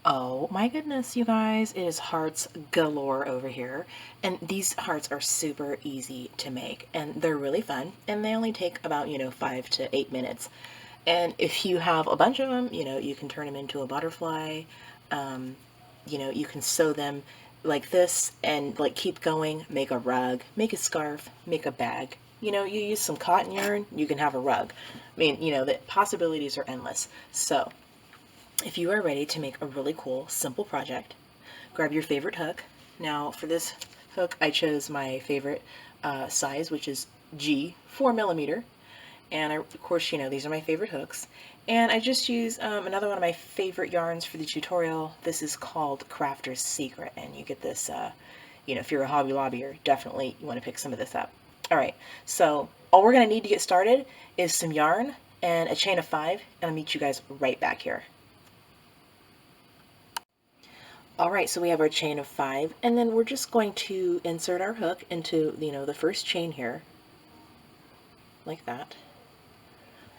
Oh my goodness, you guys, it is hearts galore over here. And these hearts are super easy to make and they're really fun and they only take about, 5 to 8 minutes. And if you have a bunch of them, you can turn them into a butterfly. Um, you can sew them like this and like keep going, make a rug, make a scarf, make a bag. You use some cotton yarn, you can have a rug. I mean, the possibilities are endless. So if you are ready to make a really cool, simple project, grab your favorite hook. Now for this hook, I chose my favorite size, which is G, 4mm. And of course, these are my favorite hooks. And I just use another one of my favorite yarns for the tutorial. This is called Crafter's Secret. And you get this, if you're a Hobby Lobbyer, definitely you want to pick some of this up. All right, so all we're going to need to get started is some yarn and a chain of 5. And I'll meet you guys right back here. All right, so we have our chain of 5, and then we're just going to insert our hook into, the first chain here, like that.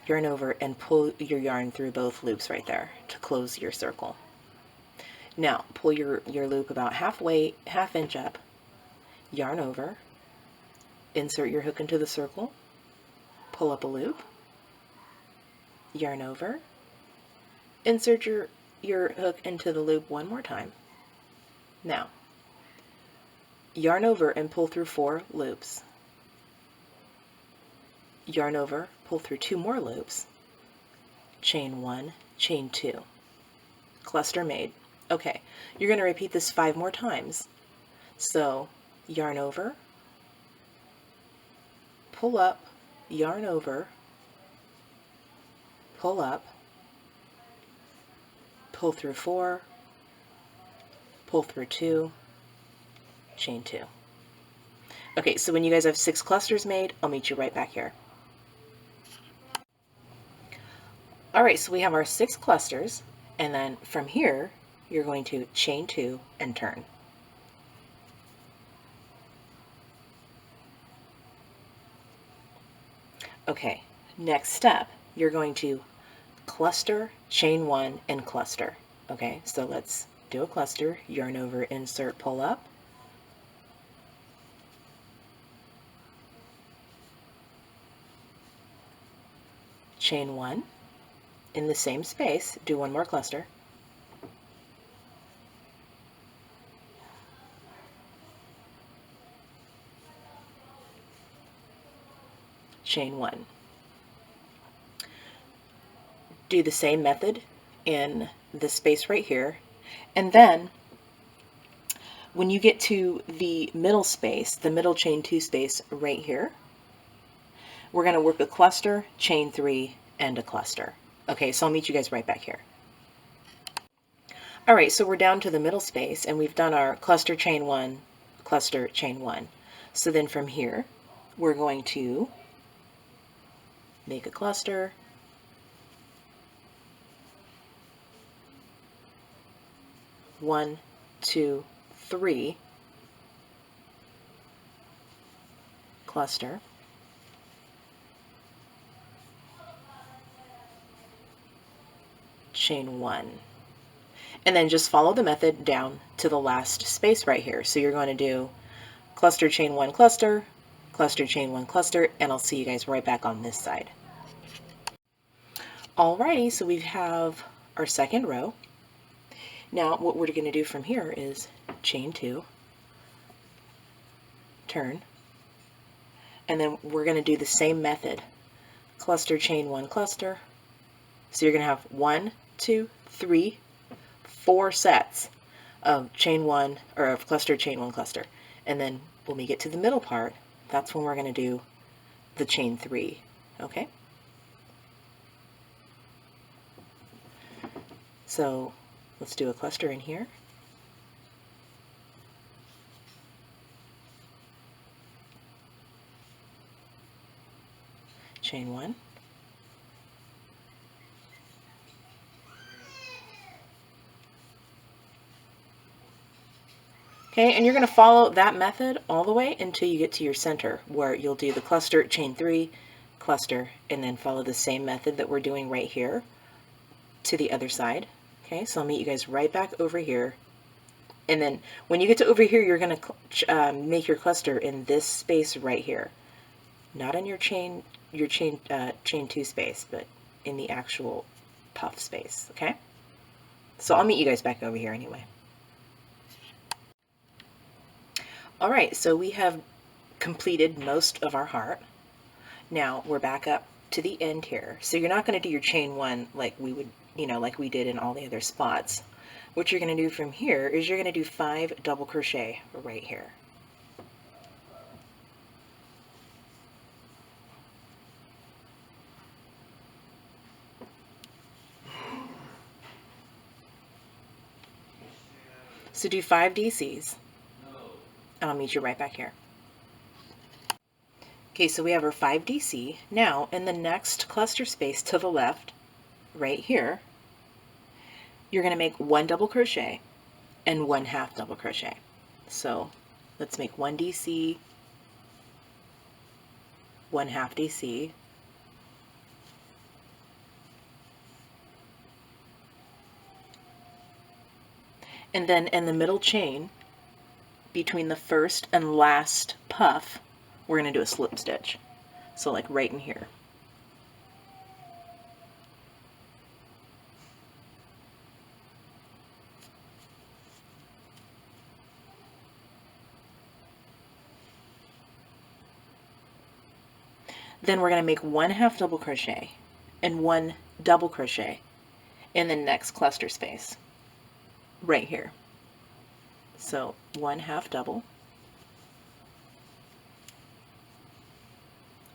Yarn over and pull your yarn through both loops right there to close your circle. Now, pull your loop about halfway, half inch up, yarn over, insert your hook into the circle, pull up a loop, yarn over, insert your hook into the loop one more time. Now, yarn over and pull through 4 loops. Yarn over, pull through 2 more loops. Chain 1, chain 2. Cluster made. Okay, you're going to repeat this 5 more times. So, yarn over, pull up, yarn over, pull up, pull through 4, pull through 2, chain 2. Okay, so when you guys have 6 clusters made, I'll meet you right back here. All right, so we have our 6 clusters, and then from here, you're going to chain 2 and turn. Okay, next step, you're going to cluster, chain 1, and cluster. Okay, so let's do a cluster, yarn over, insert, pull up. Chain 1. In the same space, do 1 more cluster. Chain 1. Do the same method in this space right here, and then when you get to the middle space, the middle chain 2 space right here, we're going to work a cluster, chain 3, and a cluster. Okay, so I'll meet you guys right back here. All right, so we're down to the middle space, and we've done our cluster, chain 1, cluster, chain 1. So then from here, we're going to make a cluster, one, 2, 3, cluster, chain 1. And then just follow the method down to the last space right here. So you're going to do cluster, chain 1, cluster, cluster, chain 1, cluster, and I'll see you guys right back on this side. Alrighty, so we have our second row. Now what we're going to do from here is chain 2, turn, and then we're going to do the same method. Cluster, chain 1, cluster. So you're going to have 1, 2, 3, 4 sets of chain 1, or of cluster, chain 1, cluster. And then when we get to the middle part, that's when we're going to do the chain 3. Okay? So let's do a cluster in here. Chain 1. Okay, and you're going to follow that method all the way until you get to your center, where you'll do the cluster, chain 3, cluster, and then follow the same method that we're doing right here to the other side. Okay, so I'll meet you guys right back over here. And then when you get to over here, you're going to make your cluster in this space right here. Not in your chain chain 2 space, but in the actual puff space, okay? So I'll meet you guys back over here anyway. All right, so we have completed most of our heart. Now we're back up to the end here. So you're not going to do your chain 1 like we would, like we did in all the other spots. What you're going to do from here is you're going to do 5 double crochet right here. So do 5 DCs, and I'll meet you right back here. Okay, so we have our 5 DC. Now, in the next cluster space to the left, right here, you're going to make 1 double crochet and 1 half double crochet. So let's make 1 DC, 1 half DC, and then in the middle chain, between the first and last puff, we're going to do a slip stitch. So like right in here. Then we're going to make 1 half double crochet and 1 double crochet in the next cluster space right here. So 1 half double,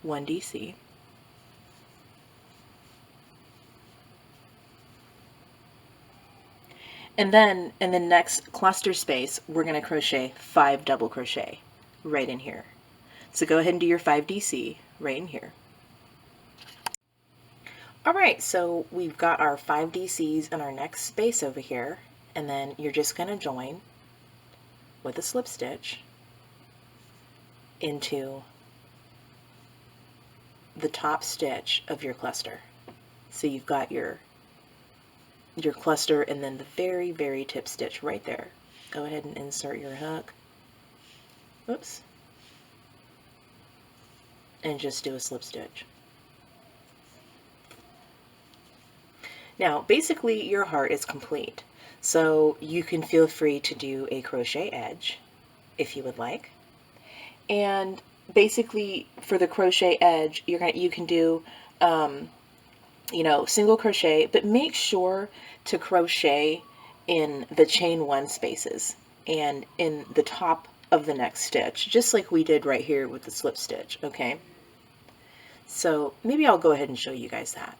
1 DC, and then in the next cluster space we're going to crochet 5 double crochet right in here. So go ahead and do your 5 DC right in here. Alright, so we've got our 5 DCs in our next space over here, and then you're just going to join with a slip stitch into the top stitch of your cluster. So you've got your cluster and then the very, very tip stitch right there. Go ahead and insert your hook. Oops. And just do a slip stitch. Now, basically your heart is complete. So you can feel free to do a crochet edge if you would like. And basically for the crochet edge, you can do single crochet, but make sure to crochet in the chain 1 spaces and in the top of the next stitch, just like we did right here with the slip stitch, okay? So maybe I'll go ahead and show you guys that.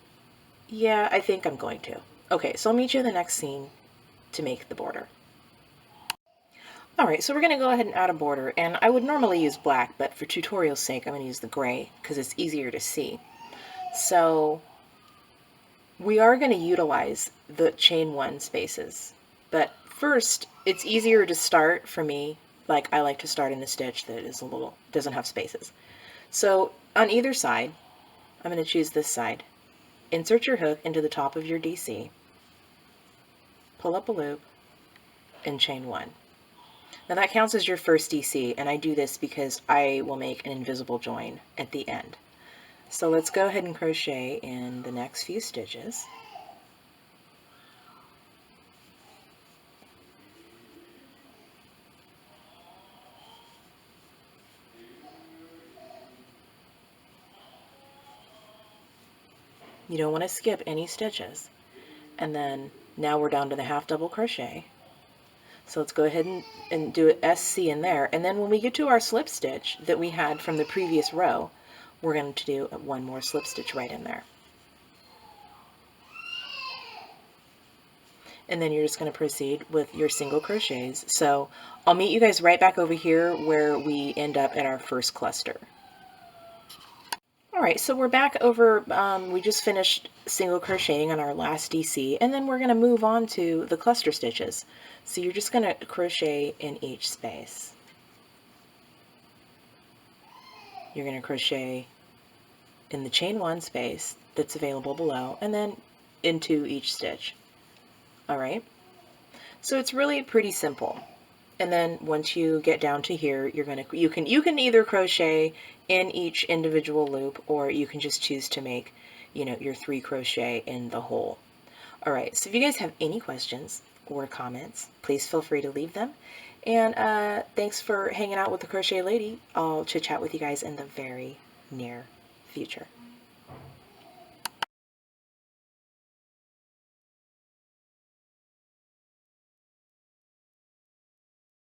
Yeah, I think I'm going to. Okay, so I'll meet you in the next scene to make the border. Alright, so we're going to go ahead and add a border, and I would normally use black, but for tutorial's sake I'm going to use the gray because it's easier to see. So we are going to utilize the chain 1 spaces, but first it's easier to start for me, like I like to start in a stitch that is doesn't have spaces. So on either side, I'm going to choose this side. Insert your hook into the top of your DC, pull up a loop, and chain 1. Now that counts as your first DC, and I do this because I will make an invisible join at the end. So let's go ahead and crochet in the next few stitches. You don't want to skip any stitches. And then now we're down to the half double crochet. So let's go ahead and do an SC in there. And then when we get to our slip stitch that we had from the previous row, we're going to do 1 more slip stitch right in there. And then you're just going to proceed with your single crochets. So I'll meet you guys right back over here where we end up at our first cluster. Alright, so we're back over, we just finished single crocheting on our last DC, and then we're going to move on to the cluster stitches. So you're just going to crochet in each space. You're going to crochet in the chain 1 space that's available below, and then into each stitch. All right. So it's really pretty simple. And then once you get down to here, you can either crochet in each individual loop, or you can just choose to make, your 3 crochet in the hole. All right, so if you guys have any questions or comments, please feel free to leave them. And thanks for hanging out with the Crochet Lady. I'll chit chat with you guys in the very near future.